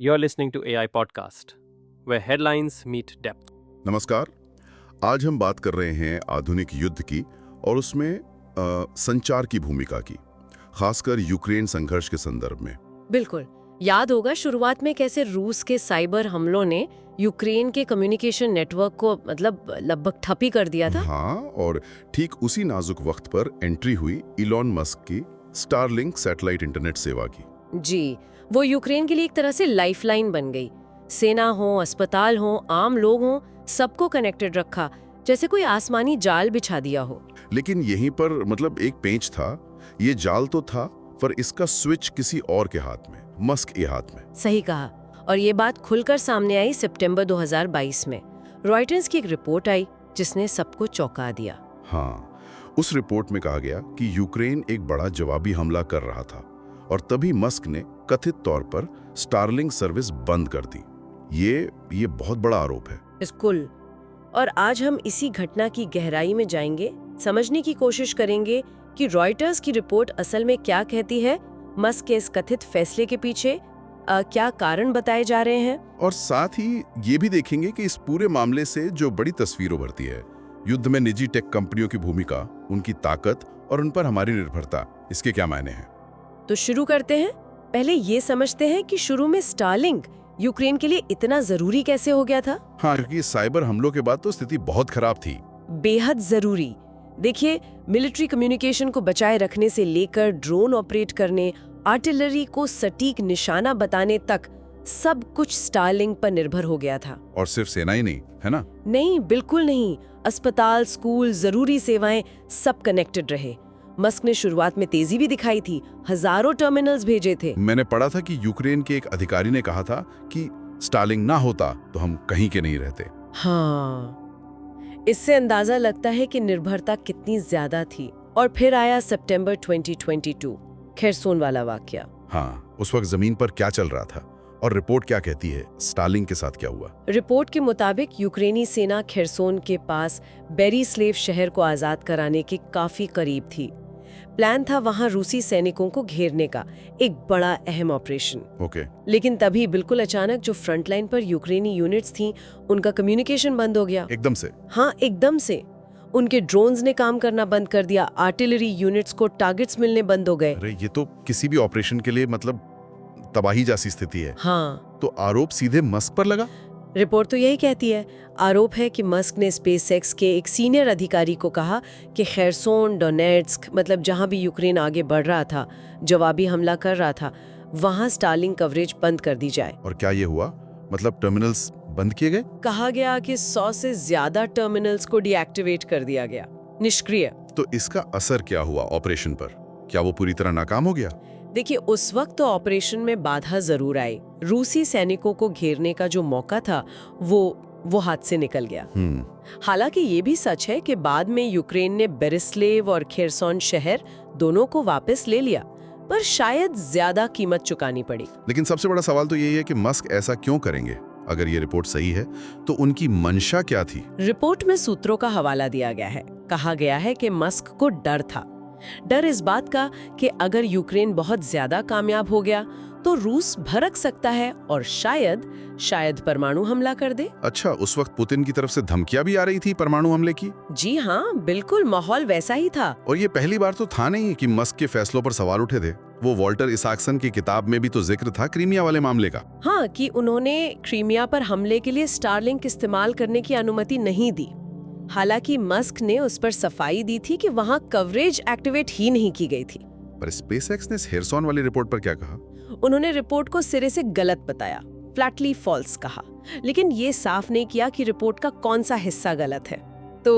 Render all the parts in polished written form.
You're listening to AI Podcast, where headlines meet depth. नमस्कार। आज हम बात कर रहे हैं आधुनिक युद्ध की और उसमें संचार की भूमिका की, खासकर यूक्रेन संघर्ष के संदर्भ में। बिल्कुल। याद होगा शुरुआत में कैसे रूस के साइबर हमलों ने यूक्रेन के कम्युनिकेशन नेटवर्क को लगभग ठप ही कर दिया था। हाँ, और ठीक उसी नाजुक वक्त पर एंट्री हुई इलॉन मस्क की स्टारलिंक सैटेलाइट इंटरनेट सेवा की। जी, वो यूक्रेन के लिए एक तरह से लाइफलाइन बन गई। सेना हो, अस्पताल हो, आम लोग हो, सबको कनेक्टेड रखा, जैसे कोई आसमानी जाल बिछा दिया हो। लेकिन यहीं पर एक पेंच था। ये जाल तो था, पर इसका स्विच किसी और के हाथ में, मस्क के हाथ में। सही कहा। और ये बात खुलकर सामने आई सितंबर 2022 में। रॉयटर्स की एक रिपोर्ट आई जिसने सबको चौंका दिया। हाँ, उस रिपोर्ट में कहा गया कि यूक्रेन एक बड़ा जवाबी हमला कर रहा था और तभी मस्क ने कथित तौर पर स्टारलिंक सर्विस बंद कर दी। ये बहुत बड़ा आरोप है। बिल्कुल। और आज हम इसी घटना की गहराई में जाएंगे, समझने की कोशिश करेंगे कि रॉयटर्स की रिपोर्ट असल में क्या कहती है, मस्क के इस कथित फैसले के पीछे क्या कारण बताए जा रहे हैं, और साथ ही ये भी देखेंगे कि इस पूरे मामले से जो बड़ी तस्वीर उभरती है, युद्ध में निजी टेक कंपनियों की भूमिका, उनकी ताकत और उन पर हमारी निर्भरता, इसके क्या मायने हैं। तो शुरू करते हैं। पहले ये समझते हैं कि शुरू में स्टारलिंक यूक्रेन के लिए इतना जरूरी कैसे हो गया था। हाँ, क्योंकि साइबर हमलों के बाद तो स्थिति बहुत खराब थी। बेहद जरूरी। देखिए, मिलिट्री कम्युनिकेशन को बचाए रखने से लेकर ड्रोन ऑपरेट करने, आर्टिलरी को सटीक निशाना बताने तक सब कुछ स्टारलिंक पर निर्भर हो गया था। और सिर्फ सेना ही नहीं, है ना? नहीं, बिल्कुल नहीं। अस्पताल, स्कूल, जरूरी सेवाएं सब कनेक्टेड रहे। मस्क ने शुरुआत में तेजी भी दिखाई थी, हजारों टर्मिनल्स भेजे थे। मैंने पढ़ा था कि यूक्रेन के एक अधिकारी ने कहा था कि स्टारलिंक ना होता तो हम कहीं के नहीं रहते। हाँ, इससे अंदाजा लगता है कि निर्भरता कितनी ज्यादा थी। और फिर आया सितंबर 2022, खेरसोन वाला वाकया। हाँ, उस वक्त जमीन पर क्या चल रहा था और रिपोर्ट क्या कहती है, स्टारलिंक के साथ क्या हुआ? रिपोर्ट के मुताबिक यूक्रेनी सेना खेरसोन के पास बेरीस्लेव शहर को आजाद कराने के काफी करीब थी। प्लान था वहां रूसी सैनिकों को घेरने का, एक बड़ा अहम ऑपरेशन। ओके। लेकिन तभी बिल्कुल अचानक जो फ्रंटलाइन पर यूक्रेनी यूनिट्स थीं, उनका कम्युनिकेशन बंद हो गया। एकदम से? हाँ, एकदम से। उनके ड्रोन्स ने काम करना बंद कर दिया, आर्टिलरी यूनिट्स को टारगेट्स मिलने बंद हो गए। अरे, ये तो किसी भी ऑपरेशन के लिए तबाही जैसी स्थिति है। हाँ, तो आरोप सीधे मस्क पर लगा? रिपोर्ट तो यही कहती है। आरोप है कि मस्क ने स्पेसएक्स के एक सीनियर अधिकारी को कहा कि खेरसोन, डोनेट्स्क, जहां भी यूक्रेन आगे बढ़ रहा था, जवाबी हमला कर रहा था, वहां स्टारलिंक कवरेज बंद कर दी जाए। और क्या ये हुआ? टर्मिनल्स बंद किए गए? कहा गया कि 100 से ज्यादा टर्मिनल्स को डीएक्टिवेट कर दिया गया, निष्क्रिय। तो इसका असर क्या हुआ ऑपरेशन पर? क्या वो पूरी तरह नाकाम हो गया? देखिए, उस वक्त तो ऑपरेशन में बाधा जरूर आई। रूसी सैनिकों को घेरने का जो मौका था वो हाथ से निकल गया। हालांकि ये भी सच है कि बाद में यूक्रेन ने बेरिस्लेव और खेरसोन शहर दोनों को वापस ले लिया, पर शायद ज्यादा कीमत चुकानी पड़ी। लेकिन सबसे बड़ा सवाल तो यही है कि मस्क ऐसा क्यों करेंगे? अगर ये रिपोर्ट सही है तो उनकी मंशा क्या थी? रिपोर्ट में सूत्रों का हवाला दिया गया है। कहा गया है कि मस्क को डर था। डर इस बात का कि अगर यूक्रेन बहुत ज्यादा कामयाब हो गया तो रूस भड़क सकता है और शायद परमाणु हमला कर दे। अच्छा, उस वक्त पुतिन की तरफ से धमकियां भी आ रही थी परमाणु हमले की? जी हाँ, बिल्कुल माहौल वैसा ही था। और ये पहली बार तो था नहीं कि मस्क के फैसलों पर सवाल उठे थे। वो वॉल्टर इसाक्सन की किताब में भी तो जिक्र था क्रीमिया वाले मामले का। हाँ, कि उन्होंने क्रीमिया पर हमले के लिए स्टारलिंक इस्तेमाल करने की अनुमति नहीं दी। हालांकि मस्क ने उस पर सफाई दी थी कि वहां कवरेज एक्टिवेट ही नहीं की गई थी। पर स्पेसएक्स ने खेरसोन वाली रिपोर्ट पर क्या कहा? उन्होंने रिपोर्ट को सिरे से गलत बताया, फ्लैटली फॉल्स कहा, लेकिन ये साफ नहीं किया कि रिपोर्ट का कौन सा हिस्सा गलत है। तो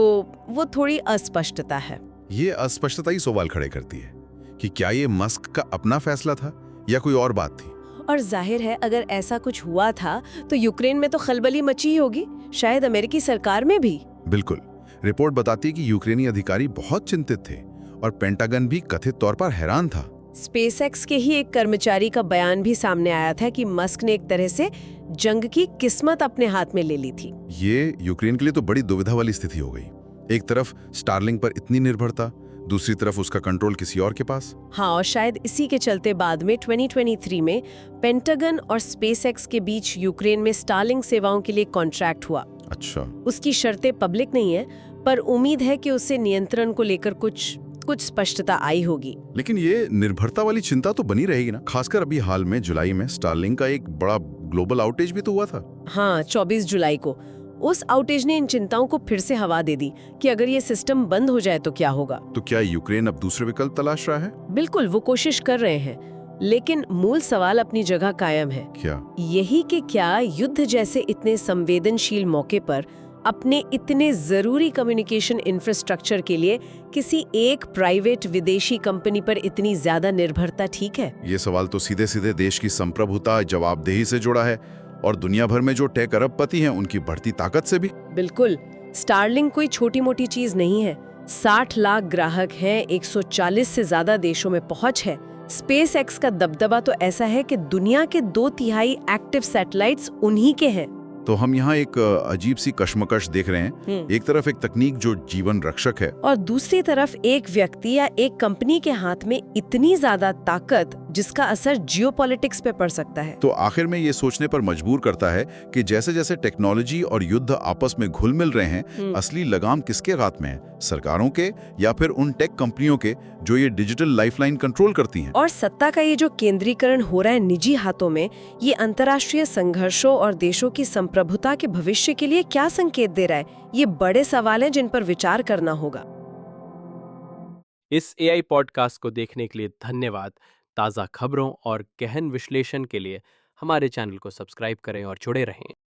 वो थोड़ी अस्पष्टता है। ये अस्पष्टता ही सवाल खड़े करती है कि क्या ये मस्क का अपना फैसला था या कोई और बात थी। और जाहिर है, अगर ऐसा कुछ हुआ था तो यूक्रेन में तो खलबली मची होगी, शायद अमेरिकी सरकार में भी। बिल्कुल। रिपोर्ट बताती है कि यूक्रेनी अधिकारी बहुत चिंतित थे और पेंटागन भी कथित तौर पर हैरान था। स्पेसएक्स के ही एक कर्मचारी का बयान भी सामने आया था कि मस्क ने एक तरह से जंग की किस्मत अपने हाथ में ले ली थी। ये यूक्रेन के लिए तो बड़ी दुविधा वाली स्थिति हो गई। एक तरफ स्टारलिंक पर इतनी निर्भरता, दूसरी तरफ उसका कंट्रोल किसी और के पास। हाँ, और शायद इसी के चलते बाद में 2023 में पेंटागन और स्पेसएक्स के बीच यूक्रेन में स्टारलिंक सेवाओं के लिए कॉन्ट्रैक्ट हुआ। अच्छा। उसकी शर्तें पब्लिक नहीं है, पर उम्मीद है कि उससे नियंत्रण को लेकर कुछ स्पष्टता आई होगी। लेकिन ये निर्भरता वाली चिंता तो बनी रहेगी ना, खासकर अभी हाल में जुलाई में स्टारलिंक का एक बड़ा ग्लोबल आउटेज भी तो हुआ था। हाँ, 24 जुलाई को उस आउटेज ने इन चिंताओं को फिर से हवा दे दी कि अगर ये सिस्टम बंद हो जाए तो क्या होगा। तो क्या यूक्रेन अब दूसरे विकल्प तलाश रहा है? बिल्कुल, वो कोशिश कर रहे हैं, लेकिन मूल सवाल अपनी जगह कायम है। क्या? यही कि क्या युद्ध जैसे इतने संवेदनशील मौके पर अपने इतने जरूरी कम्युनिकेशन इंफ्रास्ट्रक्चर के लिए किसी एक प्राइवेट विदेशी कंपनी पर इतनी ज्यादा निर्भरता ठीक है? ये सवाल तो सीधे सीधे देश की संप्रभुता, जवाबदेही से जुड़ा है और दुनिया भर में जो टेक अरबपति हैं उनकी बढ़ती ताकत से भी। बिल्कुल, स्टारलिंक कोई छोटी मोटी चीज नहीं है। 60 लाख ग्राहक हैं, 140 से ज्यादा देशों में पहुंच है। स्पेसएक्स का दबदबा तो ऐसा है कि दुनिया के 2/3 एक्टिव सैटेलाइट्स उन्हीं के हैं। तो हम यहाँ एक अजीब सी कश्मकश देख रहे हैं। एक तरफ एक तकनीक जो जीवन रक्षक है, और दूसरी तरफ एक व्यक्ति या एक कंपनी के हाथ में इतनी ज्यादा ताकत जिसका असर जियोपॉलिटिक्स पे पड़ सकता है। तो आखिर में ये सोचने पर मजबूर करता है कि जैसे जैसे टेक्नोलॉजी और युद्ध आपस में घुल मिल रहे हैं, असली लगाम किसके हाथ में है? सरकारों के या फिर उन टेक कंपनियों के जो ये डिजिटल लाइफलाइन कंट्रोल करती हैं? और सत्ता का ये जो केंद्रीकरण हो रहा है निजी हाथों में, ये अंतर्राष्ट्रीय संघर्षों और देशों की संप्रभुता के भविष्य के लिए क्या संकेत दे रहा है? ये बड़े सवाल हैं जिन पर विचार करना होगा। इस एआई पॉडकास्ट को देखने के लिए धन्यवाद। ताज़ा खबरों और गहन विश्लेषण के लिए हमारे चैनल को सब्सक्राइब करें और जुड़े रहें।